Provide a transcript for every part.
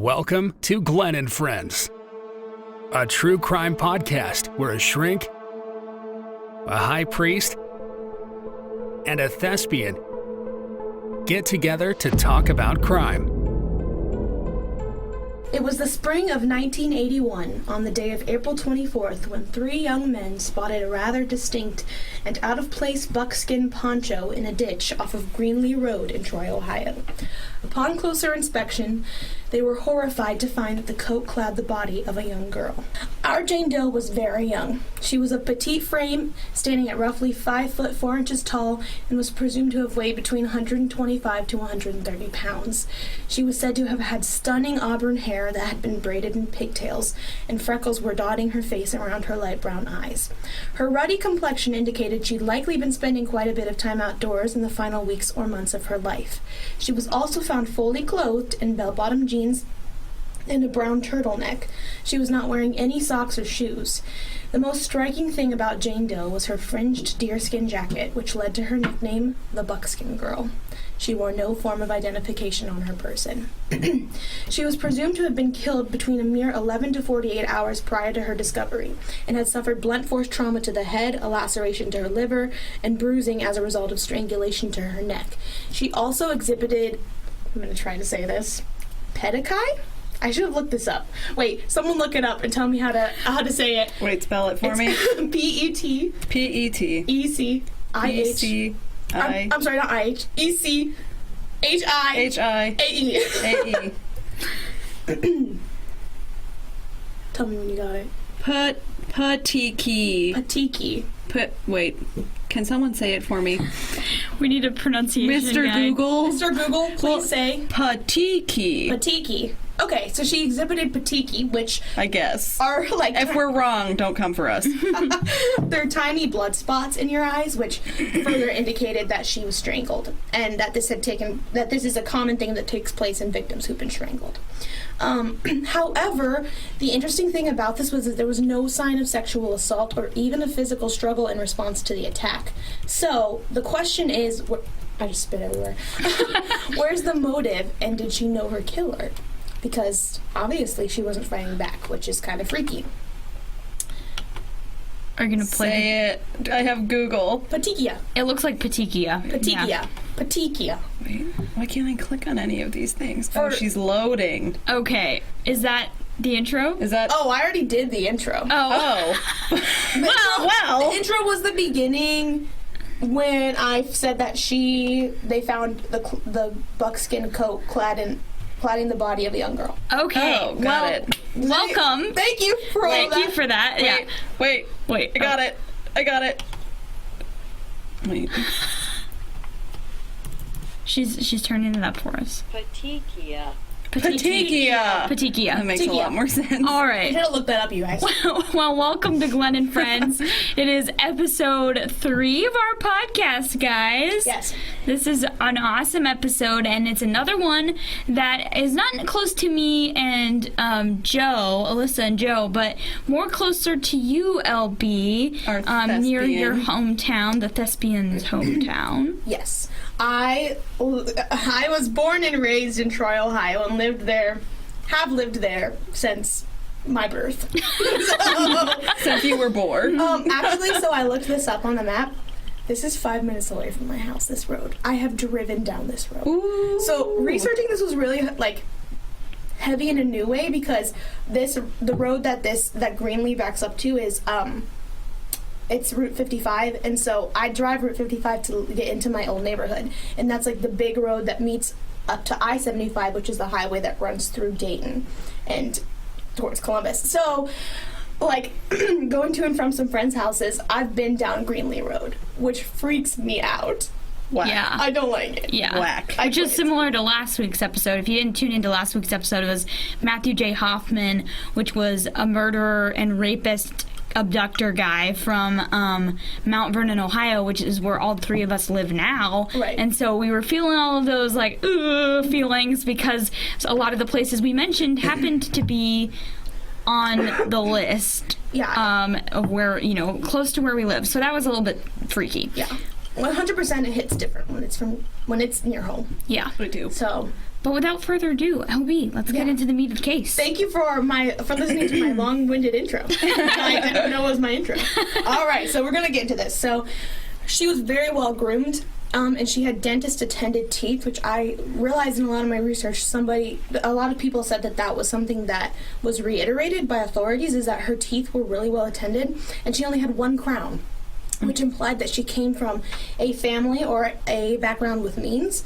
Welcome to Glen Friends, a true crime podcast where a shrink, a high priest, and a thespian get together to talk about crime. It was the spring of 1981, on the day of April 24th, when three young men spotted a rather distinct and out-of-place buckskin poncho in a ditch off of Greenlee Road in Troy, Ohio. Upon closer inspection, they were horrified to find that the coat clad the body of a young girl. Our Jane Doe was very young. She was of petite frame, standing at roughly 5 foot 4 inches tall, and was presumed to have weighed between 125 to 130 pounds. She was said to have had stunning auburn hair that had been braided in pigtails, and freckles were dotting her face around her light brown eyes. Her ruddy complexion indicated she'd likely been spending quite a bit of time outdoors in the final weeks or months of her life. She was also found fully clothed in bell-bottom jeans and a brown turtleneck. She was not wearing any socks or shoes. The most striking thing about Jane Doe was her fringed deerskin jacket, which led to her nickname, the Buckskin Girl. She wore no form of identification on her person. She was presumed to have been killed between a mere 11 to 48 hours prior to her discovery, and had suffered blunt force trauma to the head, a laceration to her liver, and bruising as a result of strangulation to her neck. She also exhibited, I'm going to try to say this, pedicai? I should have looked this up. Wait, someone look it up and tell me how to say it. Wait, spell it for me. P-E-T. P-E-T. E-C-I-H. E-C-I. I'm sorry, not I-H. E-C-H-I. H-I. A-E. A-E. Tell me when you got it. Patiki. Patiki. Wait, can someone say it for me? We need a pronunciation Mr. guide. Google? Mr. Google, please say. Patiki. Patiki. Okay, so she exhibited patiki, which I guess. are like... If we're wrong, don't come for us. They're tiny blood spots in your eyes, which further indicated that she was strangled, and that this is a common thing that takes place in victims who've been strangled. However, the interesting thing about this was that there was no sign of sexual assault or even a physical struggle in response to the attack. So the question is, I just spit everywhere. Where's the motive, and did she know her killer? Because obviously she wasn't fighting back, which is kind of freaky. Are you gonna play? Say it. I have Google. Patikia. It looks like Patikia. Patikia. Yeah. Patikia. Wait, why can't I click on any of these things? For- she's loading. Okay, is that the intro? Is that... Oh, I already did the intro. Oh. Well. The intro was the beginning when I said that they found the buckskin coat cladding the body of a young girl. Okay. Oh, got it. Welcome. Thank you for all Thank that. you for that. Wait. I got it. Wait. She's turning it up for us. Patikia. Patikia. That makes a lot more sense. All I right. should have looked that up, you guys. Well, welcome to Glen and Friends. It is episode 3 of our podcast, guys. Yes. This is an awesome episode, and it's another one that is not close to me and Alyssa and Joe, but more closer to you, LB, Our near your thespian. hometown, the thespian's hometown. Yes. I was born and raised in Troy, Ohio, and have lived there since my birth. Since you were born. Actually, so I looked this up on the map. This is 5 minutes away from my house, this road. I have driven down this road. Ooh. So researching this was really, heavy in a new way, because the road that Greenlee backs up to is, it's Route 55, and so I drive Route 55 to get into my old neighborhood, and that's the big road that meets up to I-75, which is the highway that runs through Dayton and towards Columbus. So, going to and from some friends' houses, I've been down Greenlee Road, which freaks me out. Whack. Yeah. I don't like it. Yeah. Whack. Which is similar to last week's episode. If you didn't tune into last week's episode, it was Matthew J. Hoffman, which was a murderer and rapist abductor guy from Mount Vernon, Ohio, which is where all 3 of us live now. Right. And so we were feeling all of those feelings because a lot of the places we mentioned happened to be on the list. Yeah. Of where, close to where we live. So that was a little bit freaky. Yeah. 100% it hits different when it's near home. Yeah. We do. So But without further ado, LB, let's get into the meat of the case. Thank you for listening to my long-winded intro. I didn't know it was my intro. All right, so we're going to get into this. So she was very well groomed, and she had dentist-attended teeth, which I realized in a lot of my research, a lot of people said that was something that was reiterated by authorities, is that her teeth were really well attended, and she only had one crown, which implied that she came from a family or a background with means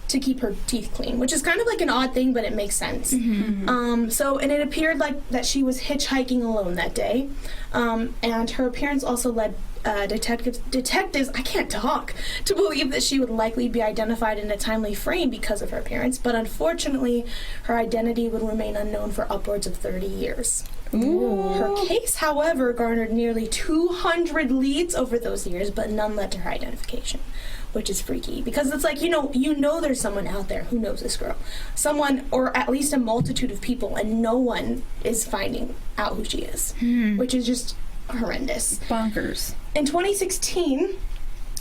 to keep her teeth clean, which is kind of like an odd thing, but it makes sense. And it appeared like that she was hitchhiking alone that day, and her appearance also led detectives, I can't talk, to believe that she would likely be identified in a timely frame because of her appearance, but unfortunately, her identity would remain unknown for upwards of 30 years. Ooh. Her case, however, garnered nearly 200 leads over those years, but none led to her identification, which is freaky, because it's like, you know there's someone out there who knows this girl. Someone, or at least a multitude of people, and no one is finding out who she is, which is just horrendous. Bonkers. In 2016,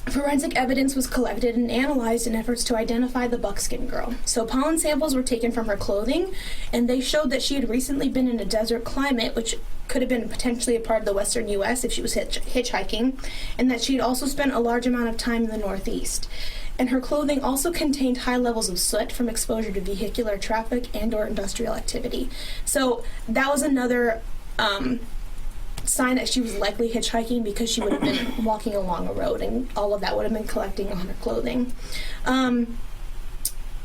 forensic evidence was collected and analyzed in efforts to identify the Buckskin Girl. So pollen samples were taken from her clothing, and they showed that she had recently been in a desert climate, which could have been potentially a part of the western U.S. if she was hitchhiking, and that she had also spent a large amount of time in the Northeast. And her clothing also contained high levels of soot from exposure to vehicular traffic and or industrial activity. So that was another sign that she was likely hitchhiking, because she would have been walking along a road, and all of that would have been collecting on her clothing.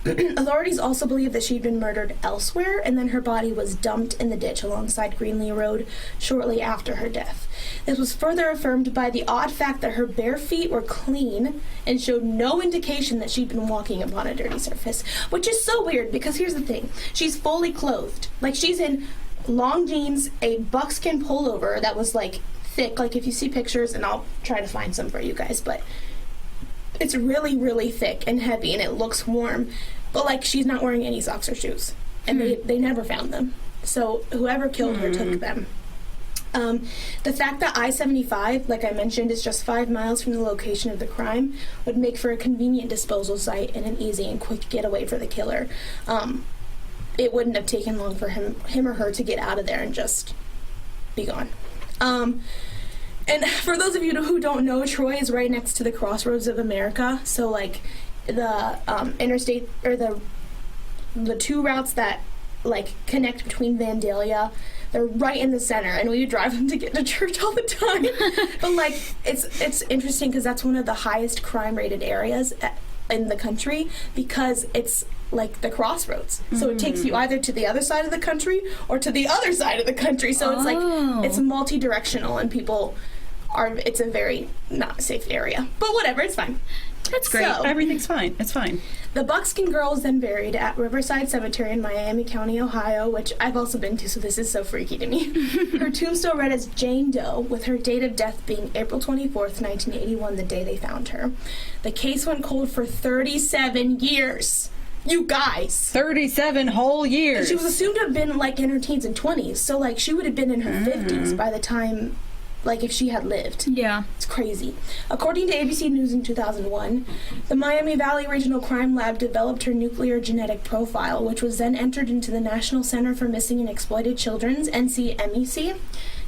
Authorities also believe that she'd been murdered elsewhere, and then her body was dumped in the ditch alongside Greenlee Road shortly after her death. This was further affirmed by the odd fact that her bare feet were clean and showed no indication that she'd been walking upon a dirty surface, which is so weird, because here's the thing. She's fully clothed. Like, she's in long jeans, a buckskin pullover that was, like, thick. Like, if you see pictures, and I'll try to find some for you guys, but it's really, really thick and heavy, and it looks warm. But, like, she's not wearing any socks or shoes. And they never found them. So whoever killed her took them. The fact that I-75, like I mentioned, is just 5 miles from the location of the crime would make for a convenient disposal site and an easy and quick getaway for the killer. It wouldn't have taken long for him or her to get out of there and just be gone. And for those of you who don't know, Troy is right next to the crossroads of America. So, like, the interstate, or the two routes that, like, connect between Vandalia, they're right in the center, and we would drive them to get to church all the time. But, like, it's interesting, because that's one of the highest crime-rated areas in the country, because it's like the crossroads. So it takes you either to the other side of the country or to the other side of the country. So it's like, it's multi-directional, and it's a very not safe area. But whatever, it's fine. That's great. So, everything's fine. It's fine. The Buckskin Girl was then buried at Riverside Cemetery in Miami County, Ohio, which I've also been to, so this is so freaky to me. Her tombstone read as Jane Doe, with her date of death being April 24th, 1981, the day they found her. The case went cold for 37 years. You guys. 37 whole years. And she was assumed to have been, like, in her teens and 20s, so, like, she would have been in her 50s by the time, like, if she had lived. Yeah. It's crazy. According to ABC News in 2001, the Miami Valley Regional Crime Lab developed her nuclear genetic profile, which was then entered into the National Center for Missing and Exploited Children's, NCMEC,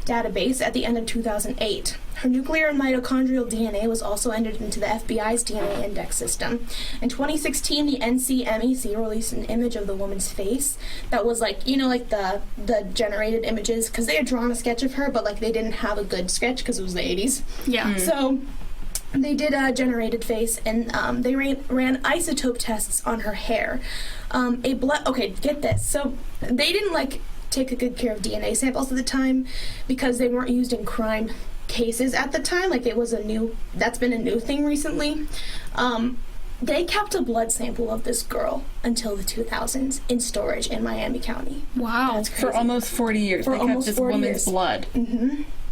database at the end of 2008. Her nuclear and mitochondrial DNA was also entered into the FBI's DNA index system. In 2016, the NCMEC released an image of the woman's face that was, like, like the generated images, because they had drawn a sketch of her, but, like, they didn't have a good sketch because it was the 80s. Yeah. So they did a generated face, and they ran isotope tests on her hair. Okay, get this. So they didn't, like, take a good care of DNA samples at the time, because they weren't used in crime cases at the time. Like, that's been a new thing recently. They kept a blood sample of this girl until the 2000s in storage in Miami County. Wow. That's crazy. For almost 40 years. For they almost kept this 40 woman's years. blood.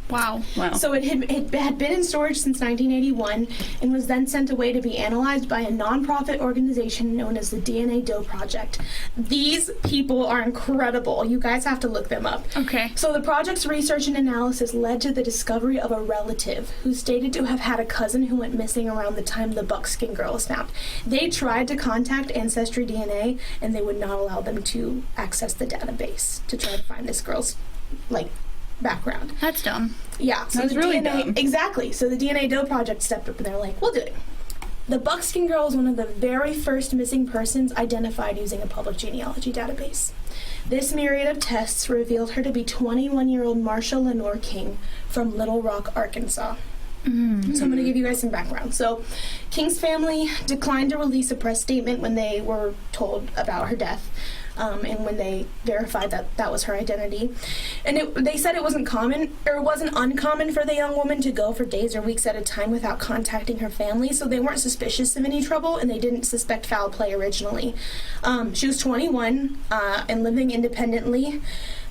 Wow. So it had been in storage since 1981 and was then sent away to be analyzed by a nonprofit organization known as the Jane Doe Project. These people are incredible. You guys have to look them up. Okay. So the project's research and analysis led to the discovery of a relative who stated to have had a cousin who went missing around the time the Buckskin Girl was snapped. They tried to contact Ancestry DNA and they would not allow them to access the database to try to find this girl's, background. That's dumb. Yeah, so That's the really DNA, dumb. Exactly. So the DNA Doe Project stepped up and they're like, we'll do it. The Buckskin Girl is one of the very first missing persons identified using a public genealogy database. This myriad of tests revealed her to be 21-year-old Marsha Lenore King from Little Rock, Arkansas. So I'm going to give you guys some background. So King's family declined to release a press statement when they were told about her death. And when they verified that that was her identity. And they said it wasn't uncommon for the young woman to go for days or weeks at a time without contacting her family, so they weren't suspicious of any trouble, and they didn't suspect foul play originally. She was 21 and living independently.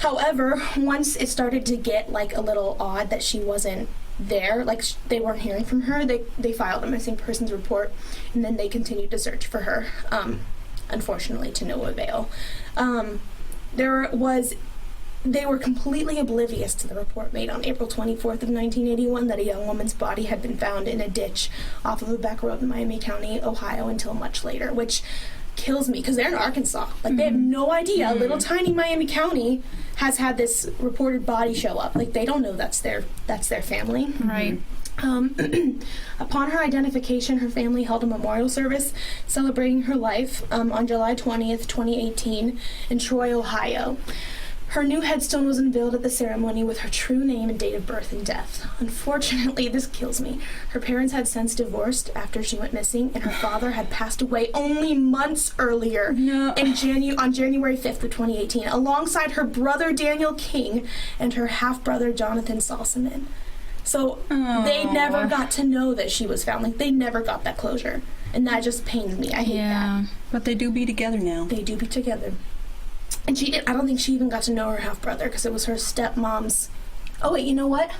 However, once it started to get a little odd that she wasn't there, they weren't hearing from her, they filed a missing persons report, and then they continued to search for her. Unfortunately, to no avail. They were completely oblivious to the report made on April 24th of 1981 that a young woman's body had been found in a ditch off of a back road in Miami County, Ohio, until much later, which kills me because they're in Arkansas. They have no idea. Little tiny Miami County has had this reported body show up. They don't know that's their family. Right. Upon her identification, her family held a memorial service celebrating her life on July 20th, 2018 in Troy, Ohio. Her new headstone was unveiled at the ceremony with her true name and date of birth and death. Unfortunately, this kills me. Her parents had since divorced after she went missing, and her father had passed away only months earlier on January 5th of 2018, alongside her brother Daniel King and her half-brother Jonathan Salsaman. So they never got to know that she was found. They never got that closure. And that just pains me. I hate that. But they do be together now. They do be together. And I don't think she even got to know her half-brother because it was her stepmom's... Oh, wait, you know what?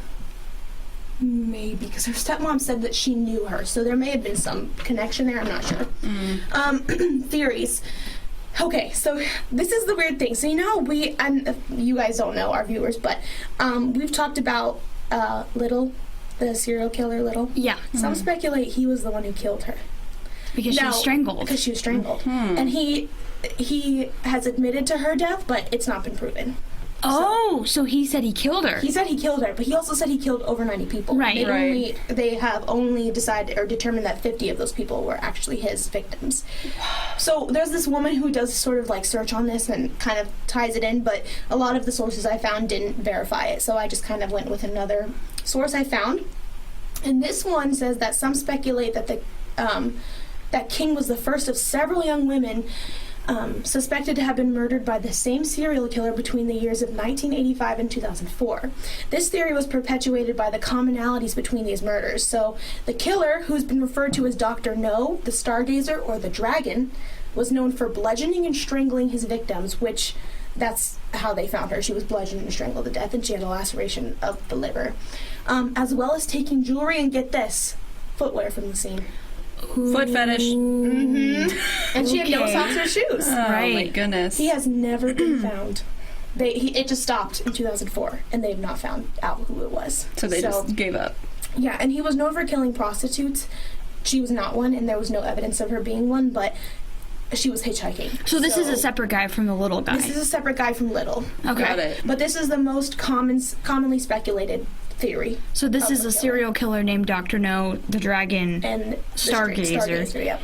Maybe, because her stepmom said that she knew her. So there may have been some connection there. I'm not sure. Theories. Okay, so this is the weird thing. So and you guys don't know, our viewers, but we've talked about Little, the serial killer Little. Yeah. Some speculate he was the one who killed her. Because she was strangled. Because she was strangled. And he has admitted to her death, but it's not been proven. So he said he killed her. He said he killed her, but he also said he killed over 90 people. Right. They have only decided or determined that 50 of those people were actually his victims. So there's this woman who does sort of search on this and kind of ties it in, but a lot of the sources I found didn't verify it, so I just kind of went with another source I found. And this one says that some speculate that that King was the first of several young women suspected to have been murdered by the same serial killer between the years of 1985 and 2004. This theory was perpetuated by the commonalities between these murders. So the killer, who's been referred to as Dr. No, the Stargazer, or the Dragon, was known for bludgeoning and strangling his victims, which that's how they found her. She was bludgeoned and strangled to death, and she had a laceration of the liver. As well as taking jewelry and, get this, footwear from the scene. Foot fetish. Mm-hmm. And she had no socks or shoes. Oh my goodness. He has never been found. It just stopped in 2004, and they've not found out who it was. So they just gave up. Yeah, and he was known for killing prostitutes. She was not one, and there was no evidence of her being one, but she was hitchhiking. So this is a separate guy from the Little guy. This is a separate guy from Little. Okay. Got it. But this is the most commonly speculated theory. So this is a serial killer named Dr. No, the Dragon, and Stargazer. Yep.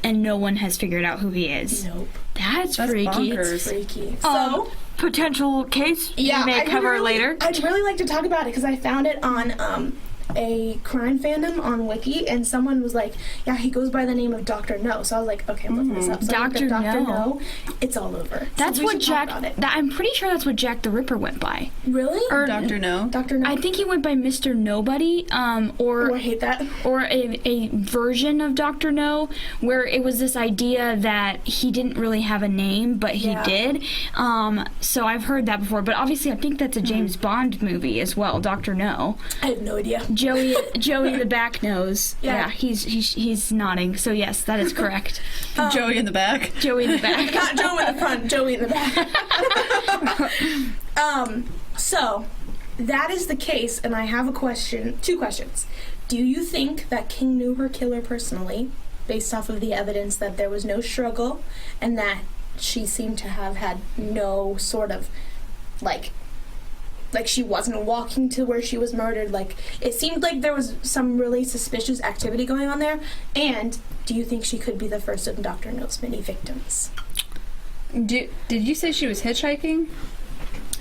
And no one has figured out who he is. Nope. That's freaky. Bonkers. It's freaky. So, potential case you may cover later. I'd really like to talk about it because I found it on a crime fandom on Wiki, and someone was like, yeah, he goes by the name of Dr. No. So I was like, okay, I'm looking this up. So I looked up Dr. No. It's all over. That's so we what should talk Jack. about it. I'm pretty sure that's what Jack the Ripper went by. Really? Or Dr. No. Dr. No. I think he went by Mr. Nobody, Oh, I hate that. or a version of Dr. No, where it was this idea that he didn't really have a name, but he did. So I've heard that before, but obviously I think that's a James Bond movie as well, Dr. No. I have no idea. Joey the back nose. Yeah. He's nodding. So yes, that is correct. Joey in the back. Joey in the back. Not Joe in the front, Joey in the back. So that is the case, and I have two questions. Do you think that King knew her killer personally, based off of the evidence that there was no struggle, and that she seemed to have had no sort of, like she wasn't walking to where she was murdered, like, it seemed like there was some really suspicious activity going on there, and do you think she could be the first of Dr. No's many victims? Did you say she was hitchhiking?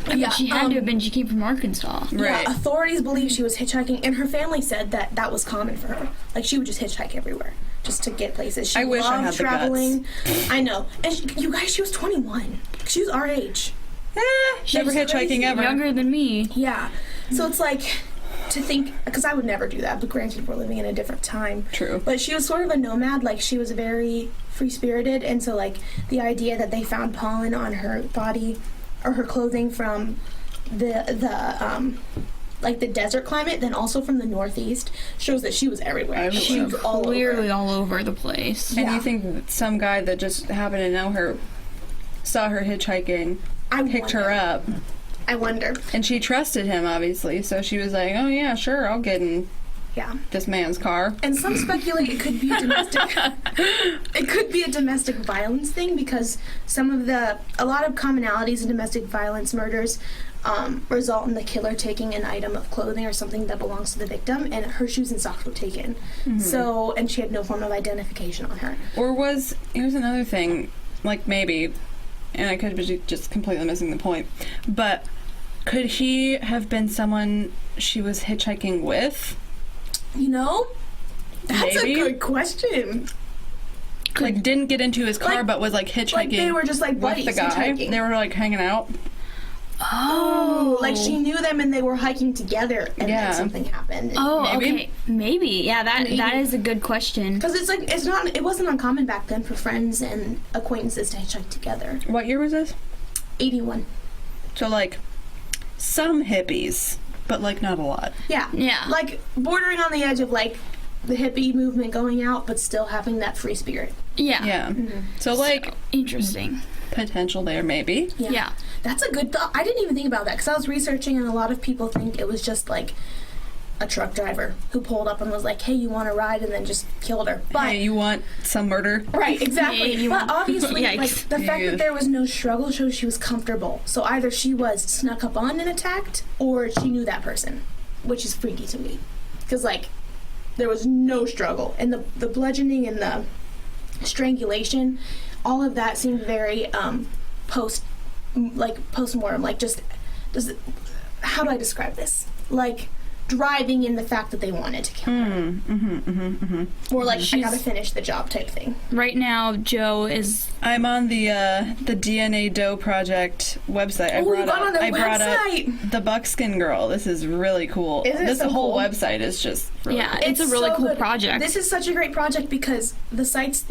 I mean, she had to have been. She came from Arkansas. Right. Yeah, authorities believe she was hitchhiking, and her family said that that was common for her. Like, she would just hitchhike everywhere just to get places. She I wish I loved had the traveling. I know. And you guys, she was 21. She was our age. Never She's hitchhiking crazy. ever. Younger than me. Yeah. So it's like, to think, because I would never do that, but granted, we're living in a different time. True. But she was sort of a nomad. Like, she was very free-spirited, and so, like, the idea that they found pollen on her body or her clothing from the desert climate, then also from the Northeast, shows that she was everywhere. She was all Clearly over. all over the place. And Yeah. you think some guy that just happened to know her saw her hitchhiking, picked her up, I wonder. and she trusted him, obviously, so she was like, oh yeah, sure, I'll get in Yeah. this man's car. And some speculate it could be a domestic it could be a domestic violence thing, because a lot of commonalities in domestic violence murders result in the killer taking an item of clothing or something that belongs to the victim, and her shoes and socks were taken. So, and she had no form of identification on her. Or here's another thing, like maybe, and I could be just completely missing the point, but could he have been someone she was hitchhiking with? You know? That's Maybe. a good question. Like, didn't get into his car, Like- but was like hitchhiking Like, they were just like with buddies the guy. hitchhiking. They were like hanging out. Oh, like she knew them and they were hiking together, and Yeah. then something happened. Oh, Maybe. okay. Maybe. Yeah, that is a good question. Because it wasn't uncommon back then for friends and acquaintances to hitchhike together. What year was this? 81. So like some hippies, but like not a lot. Yeah. Yeah. Like bordering on the edge of like the hippie movement going out, but still having that free spirit. Yeah. Yeah. So like Interesting. potential there maybe. Yeah. That's a good thought. I didn't even think about that because I was researching, and a lot of people think it was just like a truck driver who pulled up and was like, hey, you want to ride, and then just killed her. But Hey, you want some murder? right, exactly. Yeah, you but want- obviously, Yikes. like the fact Yeah. that there was no struggle shows she was comfortable. So either she was snuck up on and attacked, or she knew that person, which is freaky to me. Because like there was no struggle, and the bludgeoning and the strangulation, all of that seemed very post-mortem, like how do I describe this? Like driving in the fact that they wanted to kill her. Or like, I gotta finish the job type thing. Right now, Joe is. I'm on the DNA Doe project website. Oh, you got on their I brought up website. the Buckskin Girl. This is really cool. Isn't it This so whole cool? website is just really Yeah, cool. it's a really so cool good. project. This is such a great project because the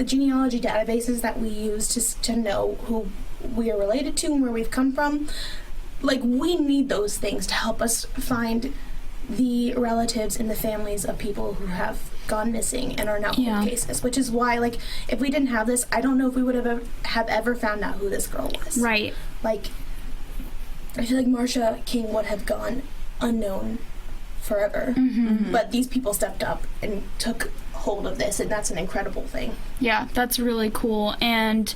genealogy databases that we use to know who we are related to and where we've come from, like we need those things to help us find the relatives and the families of people who have gone missing and are now cold Yeah. cases, which is why, like, if we didn't have this, I don't know if we would have ever found out who this girl was. Right. Like, I feel like Marcia King would have gone unknown forever, but these people stepped up and took hold of this, and that's an incredible thing. Yeah, that's really cool. And,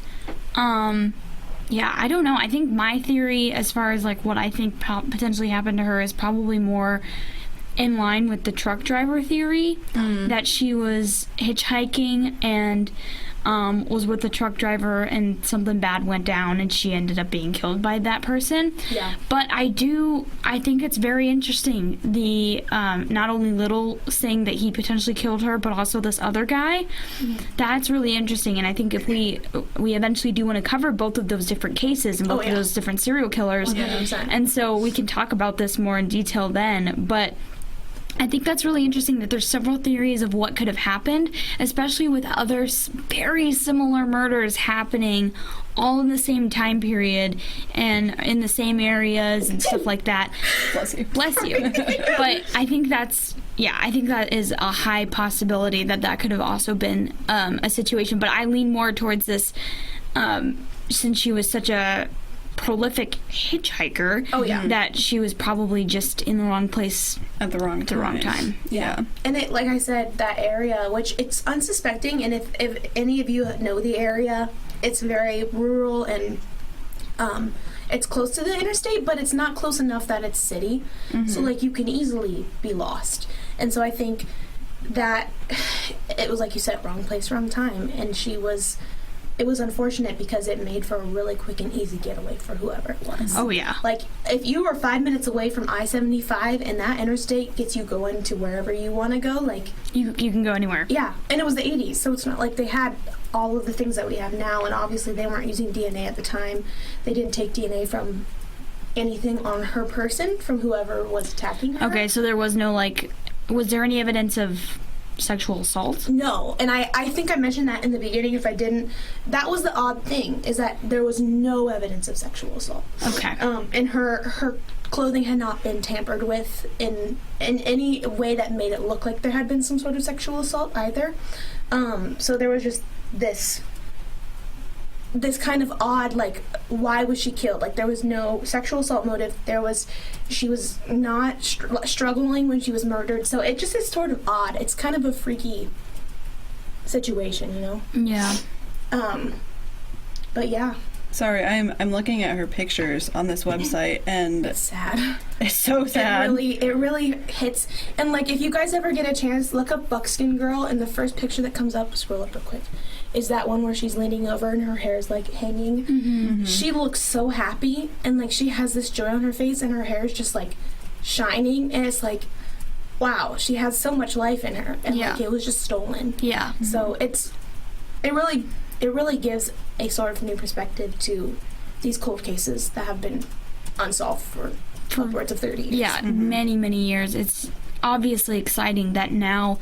yeah, I don't know. I think my theory, as far as like what I think potentially happened to her, is probably more in line with the truck driver theory, that she was hitchhiking and was with the truck driver and something bad went down and she ended up being killed by that person. Yeah. But I think it's very interesting, the not only Little saying that he potentially killed her, but also this other guy. That's really interesting, and I think if we eventually do want to cover both of those different cases and both of those different serial killers, 100%. and so we can talk about this more in detail then, but I think that's really interesting that there's several theories of what could have happened, especially with other very similar murders happening all in the same time period and in the same areas and stuff like that. Bless you. Bless you. But I think I think that is a high possibility that could have also been a situation. But I lean more towards this since she was such a prolific hitchhiker. Oh, yeah. That she was probably just in the wrong place At the wrong time. Yeah. And it, like I said, that area, which it's unsuspecting, and if any of you know the area, it's very rural and it's close to the interstate, but it's not close enough that it's city. So, like, you can easily be lost. And so I think that it was, like you said, wrong place, wrong time. And it was unfortunate because it made for a really quick and easy getaway for whoever it was. Oh, yeah. Like, if you were 5 minutes away from I-75 and that interstate gets you going to wherever you want to go, like... You can go anywhere. Yeah, and it was the 80s, so it's not like they had all of the things that we have now, and obviously they weren't using DNA at the time. They didn't take DNA from anything on her person, from whoever was attacking her. Okay, so there was no, like... Was there any evidence of sexual assault? No, and I think I mentioned that in the beginning. If I didn't, that was the odd thing, is that there was no evidence of sexual assault. Okay. And her clothing had not been tampered with in any way that made it look like there had been some sort of sexual assault either. So there was just this kind of odd, like, why was she killed? Like, there was no sexual assault motive. She was not struggling when she was murdered. So it just is sort of odd. It's kind of a freaky situation, you know? Yeah. But yeah. Sorry, I'm looking at her pictures on this website, and It's sad. it's so sad. It really hits. And, like, if you guys ever get a chance, look up Buckskin Girl, and the first picture that comes up, scroll up real quick, is that one where she's leaning over and her hair is, like, hanging. She looks so happy, and, like, she has this joy on her face, and her hair is just, like, shining, and it's like, wow, she has so much life in her, and like, it was just stolen. Yeah. So it really gives a sort of new perspective to these cold cases that have been unsolved for upwards of 30 years. Yeah, many, many years. It's obviously exciting that now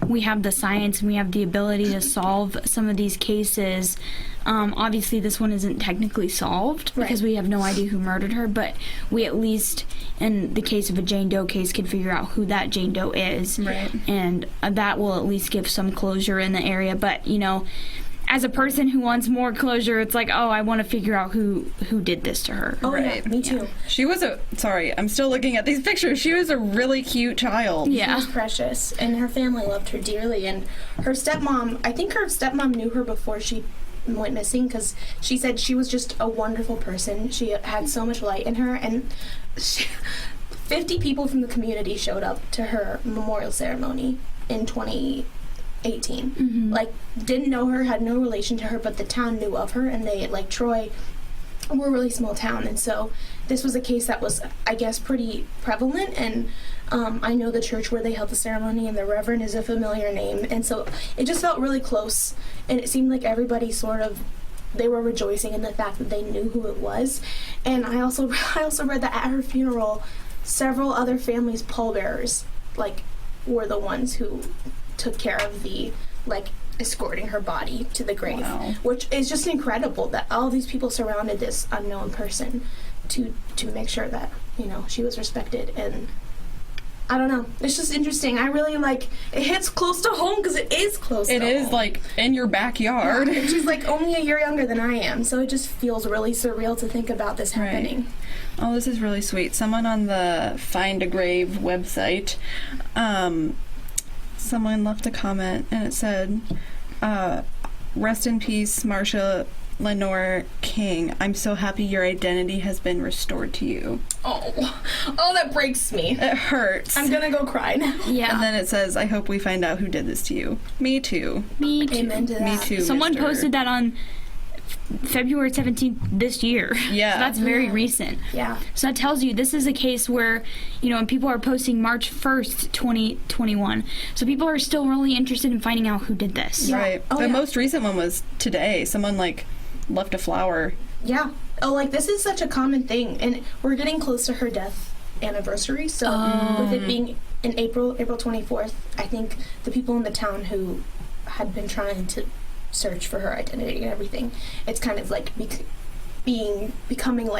we have the science and we have the ability to solve some of these cases. Obviously, this one isn't technically solved because we have no idea who murdered her, but we at least, in the case of a Jane Doe case, can figure out who that Jane Doe is. Right. And that will at least give some closure in the area. But, you know, as a person who wants more closure, it's like, oh, I want to figure out who did this to her. Oh, Right. yeah, me too. She was sorry, I'm still looking at these pictures. She was a really cute child. She Yeah. was precious, and her family loved her dearly. And her stepmom, I think her stepmom knew her before she went missing, because she said she was just a wonderful person. She had so much light in her, and 50 people from the community showed up to her memorial ceremony in 2018. Like, didn't know her, had no relation to her, but the town knew of her, and they, like, Troy, we're a really small town, and so this was a case that was, I guess, pretty prevalent. And I know the church where they held the ceremony, and the reverend is a familiar name, and so it just felt really close, and it seemed like everybody they were rejoicing in the fact that they knew who it was. And I also read that at her funeral, several other families' pallbearers, like, were the ones who took care of the, like, escorting her body to the grave. Wow. Which is just incredible that all these people surrounded this unknown person to make sure that, you know, she was respected. And I don't know, it's just interesting. I really, like, it hits close to home because it is close to home. It is, like, in your backyard. And she's, like, only a year younger than I am, so it just feels really surreal to think about this happening. Oh, this is really sweet. Someone on the Find a Grave website, someone left a comment, and it said, rest in peace, Marcia Lenore King, I'm so happy your identity has been restored to you. Oh, that breaks me. It hurts. I'm gonna go cry now. Yeah. And then it says, I hope we find out who did this to you. Me too. Me too. Amen to that. Me too. Someone Mr. posted that on February 17th this year. Yeah. So that's very recent. Yeah. So that tells you this is a case where, and people are posting March 1st, 2021. So people are still really interested in finding out who did this. Yeah. Right. Oh, the yeah. most recent one was today. Someone, left a flower. Yeah. Oh, this is such a common thing, and we're getting close to her death anniversary. So with it being in April 24th, I think the people in the town who had been trying to search for her identity and everything, it's kind of becoming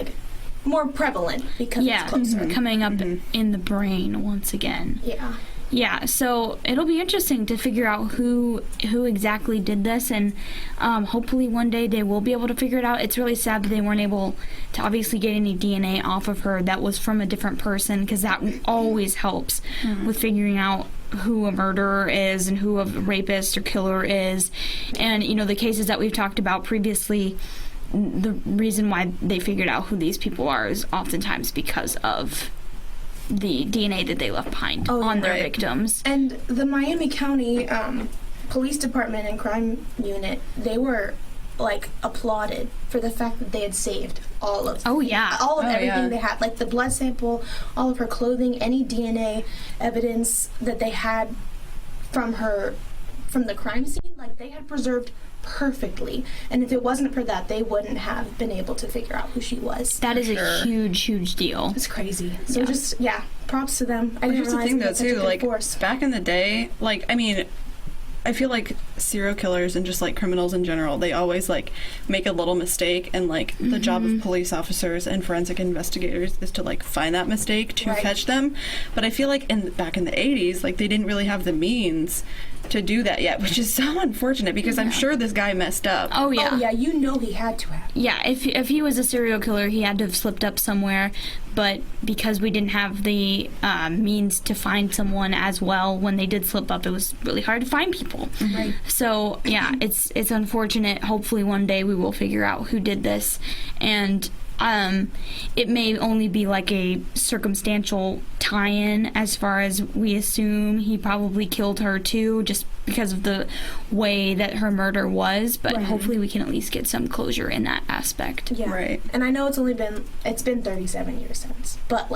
more prevalent because it's closer. Coming up in the brain once again. Yeah. Yeah, so it'll be interesting to figure out who exactly did this, and hopefully one day they will be able to figure it out. It's really sad that they weren't able to obviously get any DNA off of her that was from a different person, because that always helps with figuring out who a murderer is and who a rapist or killer is. And, the cases that we've talked about previously, the reason why they figured out who these people are is oftentimes because of the DNA that they left behind on their victims. And the Miami County Police Department and Crime Unit, they were applauded for the fact that they had saved all of everything they had, the blood sample, all of her clothing, any DNA evidence that they had from the crime scene, they had preserved perfectly. And if it wasn't for that, they wouldn't have been able to figure out who she was. That is a huge deal. It's crazy. So props to them. I didn't Here's the realize thing, they though, had such a too. good force. Back in the day, I feel like serial killers and just criminals in general, they always make a little mistake, and the job of police officers and forensic investigators is to find that mistake to catch them. But I feel back in the 80s, they didn't really have the means to do that yet, which is so unfortunate, because I'm sure this guy messed up. Oh yeah, he had to have. Yeah, if he was a serial killer, he had to have slipped up somewhere. But because we didn't have the means to find someone as well when they did slip up, it was really hard to find people. Right. So yeah, it's unfortunate. Hopefully one day we will figure out who did this, and it may only be a circumstantial tie-in, as far as we assume he probably killed her too, just because of the way that her murder was. But hopefully we can at least get some closure in that aspect. Yeah. Right. And I know it's been 37 years since, but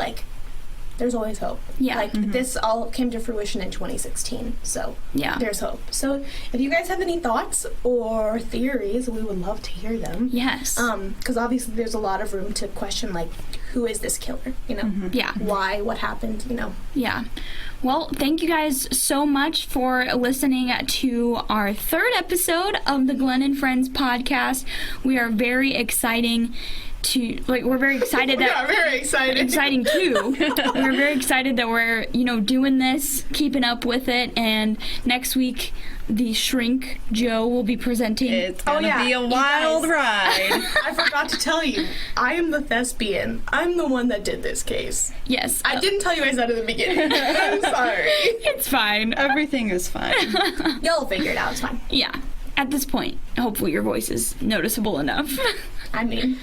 there's always hope. Yeah. This all came to fruition in 2016, so Yeah. there's hope. So if you guys have any thoughts or theories, we would love to hear them. Yes. Because obviously there's a lot of room to question, who is this killer? Yeah. Why? What happened? Yeah. Well, thank you guys so much for listening to our third episode of the Glen Friends podcast. We are very exciting to we're very excited that very excited. Exciting too. We're very excited that we're doing this, keeping up with it, and next week the shrink Joe will be presenting. It's gonna be a wild ride. I forgot to tell you, I am the thespian. I'm the one that did this case. Yes. I didn't tell you guys that in the beginning. I'm sorry. It's fine. Everything is fine. Y'all figure it out. It's fine. Yeah. At this point, hopefully your voice is noticeable enough. I mean...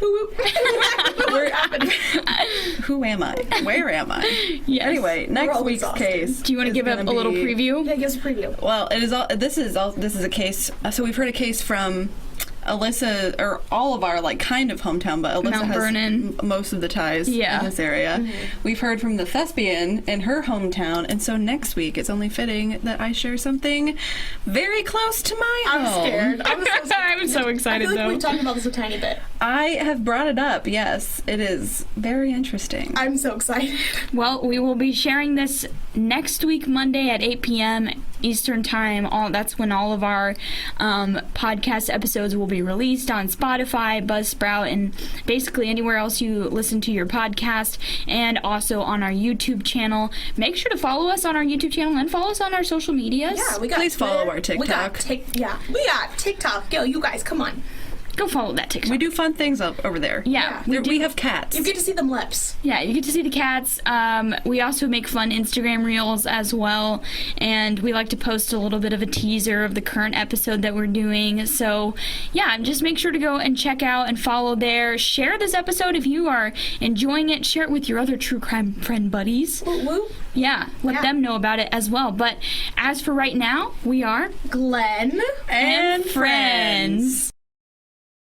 Who am I? Where am I? Yes. Anyway, next week's case. Do you want to give a little preview? Yeah, give us a preview. Well, this is a case. So we've heard a case from Alyssa, or all of our kind of hometown, but Alyssa Mount has Vernon. Most of the ties in this area. We've heard from the thespian in her hometown, and so next week it's only fitting that I share something very close to my home. I'm scared. I'm so excited, I feel though. we've talked about this a tiny bit. I have brought it up. Yes, it is very interesting. I'm so excited. Well, we will be sharing this next week, Monday at 8 p.m. Eastern Time. That's when all of our podcast episodes will be released on Spotify, Buzzsprout, and basically anywhere else you listen to your podcast, and also on our YouTube channel. Make sure to follow us on our YouTube channel and follow us on our social medias. Yeah, we got Please follow Twitter. our TikTok. We got TikTok. Yo, you guys, come on. go follow that TikTok. We do fun things up over there. Yeah, We have cats. You get to see them lips. Yeah, you get to see the cats. We also make fun Instagram reels as well, and we like to post a little bit of a teaser of the current episode that we're doing. So, yeah, just make sure to go and check out and follow there. Share this episode if you are enjoying it. Share it with your other true crime friend buddies. Woo woo. Yeah, let them know about it as well. But as for right now, we are Glen and friends.